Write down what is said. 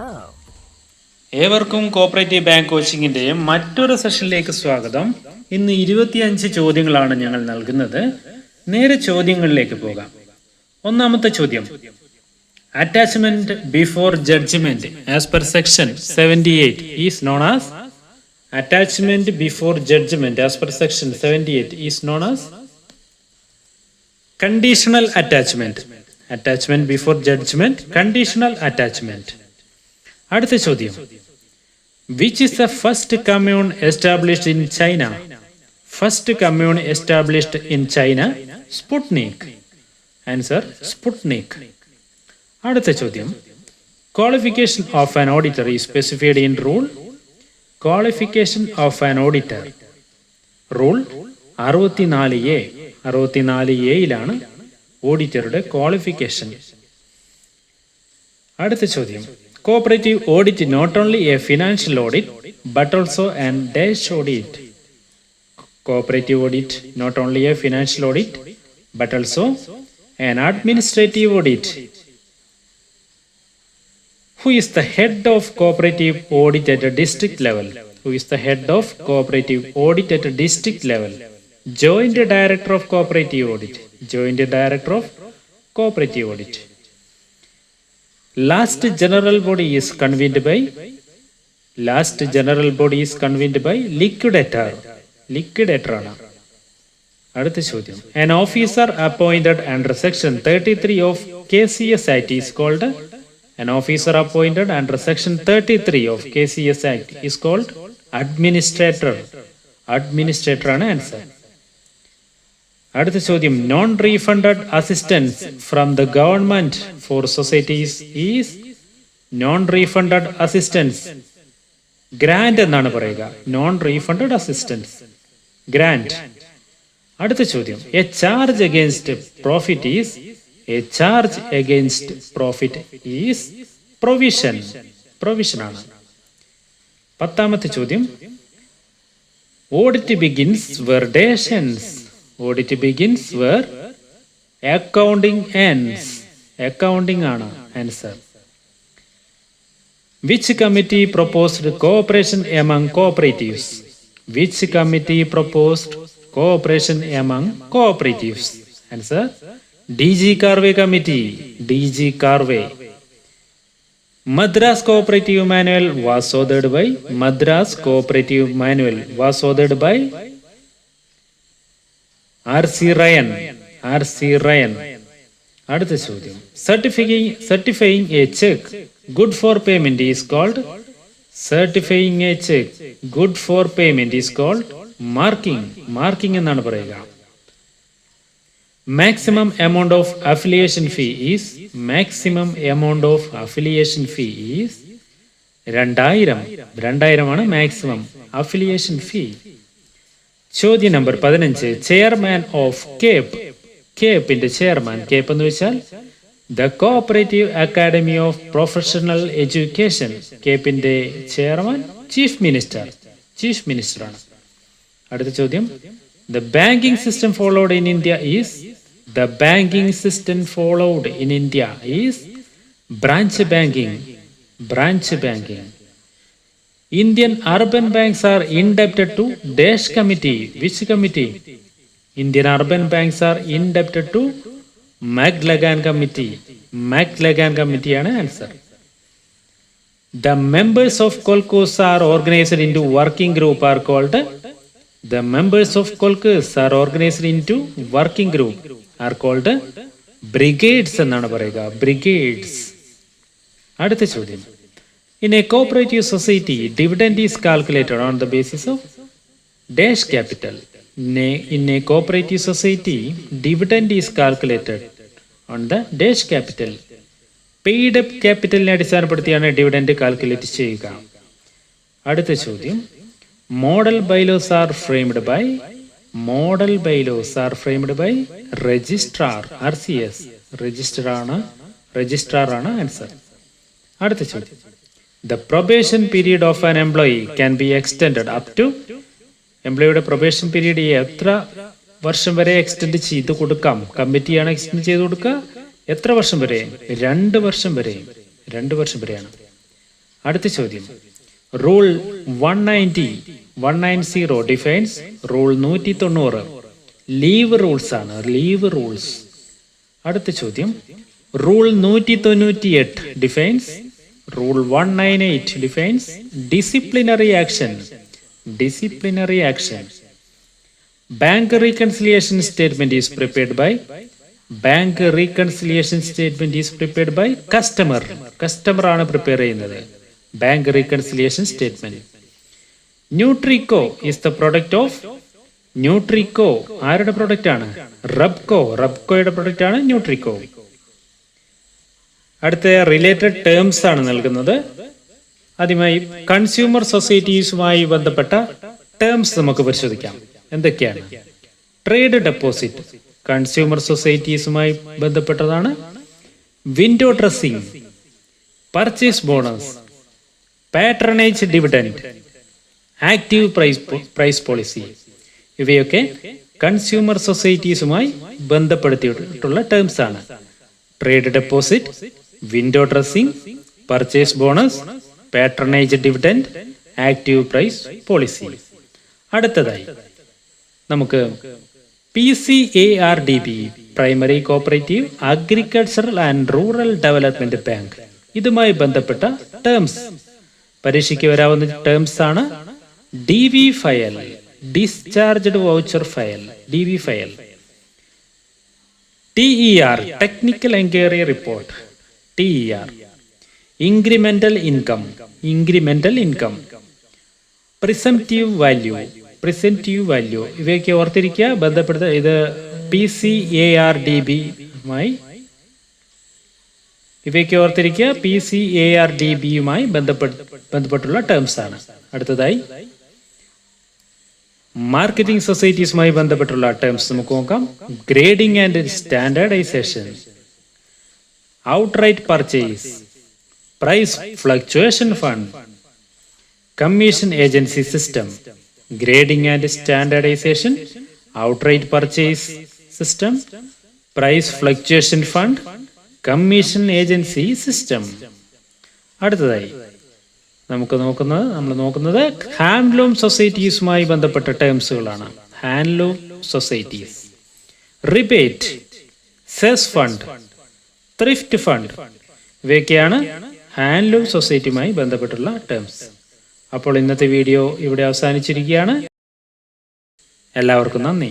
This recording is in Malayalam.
now. ഏവർക്കും കോപ്പറേറ്റീവ് ബാങ്ക് കോച്ചിങ്ങിന്റെ മറ്റൊരു സെഷനിലേക്ക് സ്വാഗതം. ഇന്ന് 25 ചോദ്യങ്ങളാണ് ഞങ്ങൾ നൽകുന്നത്. നേരെ ചോദ്യങ്ങളിലേക്ക് പോകാം. ഒന്നാമത്തെ ചോദ്യം, attachment before judgement as per section 78 is known as. Attachment before judgement as per section 78 is known as conditional attachment. Attachment before judgement, conditional attachment. അടുത്ത ചോദ്യം, which is the first commune established in China? First commune established in China, Sputnik. Answer, Sputnik. അടുത്ത ചോദ്യം, qualification of an auditor is specified in rule. Qualification of an auditor, rule 64A. 64Aയിലാണ് ഓഡിറ്ററുടെ ക്വാളിഫിക്കേഷൻ. അടുത്ത ചോദ്യം, cooperative audit not only a financial audit but also an dash audit. Cooperative audit not only a financial audit but also an administrative audit. Who is the head of cooperative audit at a district level? Who is the head of cooperative audit at a district level? Joint Director of Cooperative Audit. Joint Director of Cooperative Audit. Last general body is convened by. Last general body is convened by liquidator. Liquidator ആണ്. അടുത്ത ചോദ്യം, an officer appointed under section 33 of KCS Act is called. An officer appointed under section 33 of KCS Act is called administrator. Administrator ആണ് ആൻസർ. അടുത്ത ചോദ്യം, non refunded assistance from the government for societies is. Non refunded assistance grant എന്നാണ് പറയുക. Non refunded assistance grant. അടുത്ത ചോദ്യം, a charge against profit is. A charge against profit is provision. Provision ആണ്. 10ാമത്തെ ചോദ്യം, audit begins where dash ends. Audit begins where accounting ends. Accounting ആണ് answer. Which committee proposed cooperation among cooperatives? Which committee proposed cooperation among cooperatives? Answer, DG Karve Committee. DG Karve. Madras Cooperative Manual was authored by. Madras Cooperative Manual was authored by R.C. Ryan. R.C. Ryan. അടുത്ത ചോദ്യം, certifying a check good for payment is called. Certifying a check good for payment is called marking. Marking എന്നാണ് പറയുക. Maximum amount of affiliation fee is. Maximum amount of affiliation fee is 2000. 2000 ആണ് മാക്സിമം അഫിലിയേഷൻ ഫീ. ചോദ്യം നമ്പർ 15, ചെയർമാൻ ഓഫ് കേപ്പ്. കേപ്പിന്റെ ചെയർമാൻ. കേപ്പ് എന്ന് വെച്ചാൽ the cooperative academy of professional education. കേപ്പിന്റെ chairman chief minister. Chief minister ആണ്. അടുത്ത ചോദ്യം, the banking system followed in India is. The banking system followed in India is branch banking. Branch banking. Indian urban banks are indebted to dash committee. Which committee? Indian urban banks are indebted to McLagan committee. McLagan committee ആണ് answer. The members of Colcos are organized into working group are called. The members of Colcos are organized into working group are called brigades എന്നാണ് പറയുക. Brigades. അടുത്ത ചോദ്യം, in a cooperative society, dividend is calculated on the basis of dash capital. In a cooperative society, dividend is calculated on the dash capital. Paid up capital നെ അടിസ്ഥാനപ്പെടുത്തിയാണ് ഡിവിഡൻഡ് കാൽക്കുലേറ്റ് ചെയ്യുക. അടുത്ത ചോദ്യം, model bylaws are framed by. Model bylaws are framed by registrar. RCS. Registrar ആണ് ആൻസർ. അടുത്ത ചോദ്യം, the probation period of an employee can be extended up to. എംപ്ലോയിയുടെ പ്രൊബേഷൻ പീരീഡ് എത്ര വർഷം വരെ എക്സ്റ്റെൻഡ് ചെയ്ത് കൊടുക്കാം? കമ്മിറ്റിയാണ് എക്സ്റ്റെൻഡ് ചെയ്ത് കൊടുക്കുക. എത്ര വർഷം വരെ? 2 വർഷം വരെ. 2 വർഷം വരെയാണ്. അടുത്ത ചോദ്യം, rule 190 defines rule 190. Leave rules ആണ്, ലീവ് റൂൾസ്. അടുത്ത ചോദ്യം, rule 198 defines rule 198 defines disciplinary action. Disciplinary action. Bank reconciliation statement is prepared by bank reconciliation statement is prepared by customer. Customer ആണ് പ്രിപ്പയർ ചെയ്യുന്നത് bank reconciliation statement. Nutrico is the product of. Nutrico ആരുടെ പ്രൊഡക്റ്റ് ആണ്? റബ്കോ. റബ്കോയുടെ പ്രൊഡക്റ്റ് ആണ് ന്യൂട്രിക്കോ. അടുത്ത റിലേറ്റഡ് ടേംസ് ആണ് നൽകുന്നത്. ആദ്യമായി കൺസ്യൂമർ സൊസൈറ്റീസുമായി ബന്ധപ്പെട്ട ടേംസ് നമുക്ക് പരിശോധിക്കാം. എന്തൊക്കെയാണ്? ട്രേഡ് ഡെപ്പോസിറ്റ് കൺസ്യൂമർ സൊസൈറ്റീസുമായി ബന്ധപ്പെട്ടതാണ്. Window dressing, purchase bonus, patronage dividend, active price policy, ഇവയൊക്കെ കൺസ്യൂമർ സൊസൈറ്റീസുമായി ബന്ധപ്പെടുത്തിയിട്ടുള്ള ടേംസ് ആണ്. Trade deposit, window dressing, purchase bonus, patronage dividend, active price policy. അടുത്തതായി നമുക്ക് PCARDB, primary cooperative agricultural and rural development bank, ഇതുമായി ബന്ധപ്പെട്ട ടേംസ് പരീക്ഷയ്ക്ക് വരാവുന്ന ടേംസ് ആണ്. DV file, discharged voucher file, DV file. TER, technical enquiry report, TER. Incremental income, incremental income. Presumptive value, presumptive value, ഇവയൊക്കെ ഓർത്തിരിക്കുക, ബന്ധപ്പെടുത്ത. ഇത് PCARDBയുമായി, ഇവയൊക്കെ ഓർത്തിരിക്കുക, PCARDBയുമായി ബന്ധപ്പെട്ടുള്ള ടേംസ് ആണ്. അടുത്തതായി മാർക്കറ്റിംഗ് സൊസൈറ്റീസുമായി ബന്ധപ്പെട്ടുള്ള ടേംസ് നമുക്ക് നോക്കാം. Grading and standardisation, outright purchase, price fluctuation fund, commission agency system. Grading and standardisation, outright purchase system, price fluctuation fund, commission agency system. അടുത്തതായി നമ്മൾ നോക്കുന്നത് ഹാൻഡ്ലൂം സൊസൈറ്റീസുമായി ബന്ധപ്പെട്ട ടേംസുകളാണ്. Handloom societies, rebate, cess fund, thrift fund, ഇവയൊക്കെയാണ് ഹാൻഡ്ലൂം സൊസൈറ്റിയുമായി ബന്ധപ്പെട്ടുള്ള ടേംസ്. അപ്പോൾ ഇന്നത്തെ വീഡിയോ ഇവിടെ അവസാനിച്ചിരിക്കുകയാണ്. എല്ലാവർക്കും നന്ദി.